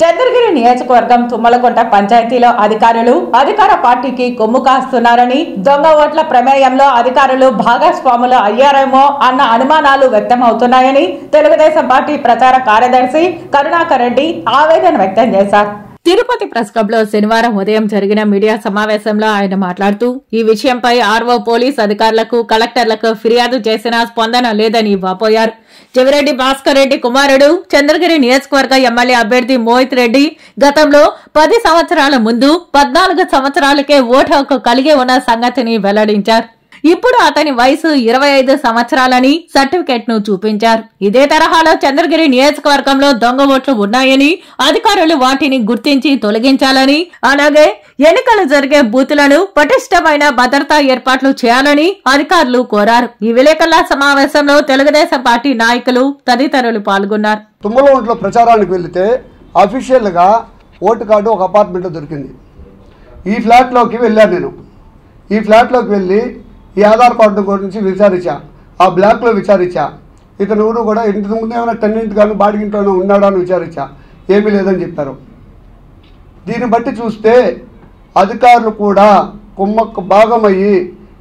చంద్రగిరి నియోజకవర్గం తుమ్మలగుంట పంచాయతీలో అధికారులు అధికార పార్టీకి కొమ్ము కాస్తున్నారని, దొంగ ఓట్ల ప్రమేయంలో అధికారులు భాగస్వాములు అయ్యారేమో అన్న అనుమానాలు వ్యక్తమవుతున్నాయని తెలుగుదేశం పార్టీ ప్రచార కార్యదర్శి కరుణాకర్ రెడ్డి ఆవేదన వ్యక్తం చేశారు. తిరుపతి ప్రెస్ క్లబ్ లో శనివారం ఉదయం జరిగిన మీడియా సమావేశంలో ఆయన మాట్లాడుతూ, ఈ విషయంపై ఆర్ఓ పోలీస్ అధికారులకు, కలెక్టర్లకు ఫిర్యాదు చేసినా స్పందన లేదని వాపోయారు. చెవిరెడ్డి భాస్కర్ రెడ్డి కుమారుడు చంద్రగిరి నియోజకవర్గ ఎమ్మెల్యే అభ్యర్థి మోహిత్ రెడ్డి గతంలో 10 సంవత్సరాల ముందు 14 సంవత్సరాలకే ఓటు హక్కు కలిగి ఉన్న సంగతిని వెల్లడించారు. ఇప్పుడు అతని వయసు 25 సంవత్సరాలని సర్టిఫికెట్ ను చూపించారు. ఇదే తరహాలో చంద్రగిరి నియోజకవర్గంలో దొంగ ఓట్లు ఉన్నాయని, అధికారులు వాటిని గుర్తించి తొలగించాలని, అలాగే ఎన్నికలు జరిగే బూతులను పటిష్టమైన భద్రతా ఏర్పాట్లు చేయాలని అధికారులు కోరారు. ఈ విలేకరుల సమావేశంలో తెలుగుదేశం పార్టీ నాయకులు తదితరులు పాల్గొన్నారు. తుమ్మలగుంటలో ప్రచారానికి వెళితే అఫీషియల్ గా ఓటు కార్డు ఒక అపార్ట్మెంట్ దొరికింది. ఈ ఫ్లాట్ లోకి వెళ్ళాను నేను. ఈ ఫ్లాట్ లోకి వెళ్ళి ఈ ఆధార్ కార్డు గురించి విచారించా, ఆ బ్లాక్లో విచారించా. ఇతను ఊరు కూడా ఇంటి ముందు ఏమైనా టెన్నెంట్ కానీ బాడిగింట్లోనే ఉన్నాడా అని విచారించా. ఏమీ లేదని చెప్పారు. దీన్ని బట్టి చూస్తే అధికారులు కూడా కుమ్మక్కు భాగమయ్యి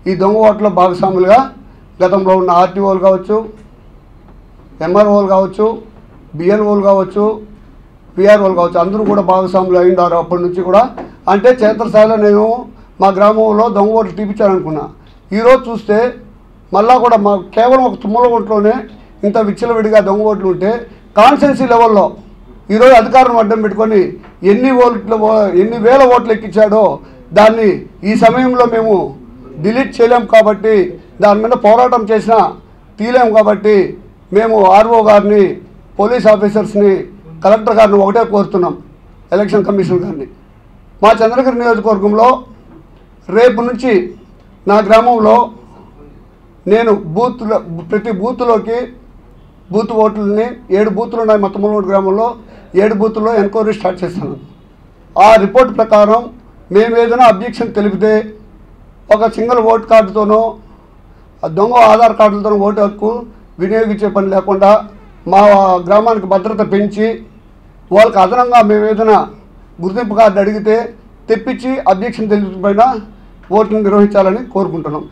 ఈ దొంగ ఓట్ల భాగస్వాములుగా గతంలో ఉన్న ఆర్టీఓలు కావచ్చు, ఎంఆర్ఓలు కావచ్చు, బిఎల్ఓలు కావచ్చు, పిఆర్ఓలు కావచ్చు, అందరూ కూడా భాగస్వాములు అయ్యిండారు. అప్పటి నుంచి కూడా అంటే క్షేత్రస్థాయిలో నేను మా గ్రామంలో దొంగ ఓట్లు తీపించాలనుకున్నా. ఈరోజు చూస్తే మళ్ళా కూడా మా కేవలం ఒక తుమ్మలగుంటలోనే ఇంత విచ్చలవిడిగా దొంగ ఓట్లు ఉంటే కాన్స్టిట్యున్సీ లెవెల్లో ఈరోజు అధికారులను అడ్డం పెట్టుకొని ఎన్ని వేల ఓట్లు ఎక్కించాడో దాన్ని ఈ సమయంలో మేము డిలీట్ చేయలేం కాబట్టి, దాని మీద పోరాటం చేసినా తీయలేం కాబట్టి మేము ఆర్ఓ గారిని, పోలీస్ ఆఫీసర్స్ని, కలెక్టర్ గారిని ఒకటే కోరుతున్నాం, ఎలక్షన్ కమిషన్ గారిని. మా చంద్రగిరి నియోజకవర్గంలో రేపు నుంచి నా గ్రామంలో నేను ప్రతి బూత్లోకి బూత్ ఓట్లని 7 బూతులు ఉన్నాయి. మా తుమ్మలగుంట గ్రామంలో 7 బూతుల్లో ఎంక్వైరీ స్టార్ట్ చేస్తాను. ఆ రిపోర్ట్ ప్రకారం మేము ఏదైనా అబ్జెక్షన్ తెలిపితే ఒక సింగిల్ ఓట్ కార్డుతోనో దొంగ ఆధార్ కార్డులతోనో ఓటు హక్కు వినియోగించే పని లేకుండా మా గ్రామానికి భద్రత పెంచి వాళ్ళకి అదనంగా మేము ఏదైనా గుర్తింపు కార్డు అడిగితే తెప్పించి అబ్జెక్షన్ తెలిపిన ఓటును నిర్వహించాలని కోరుకుంటున్నాం.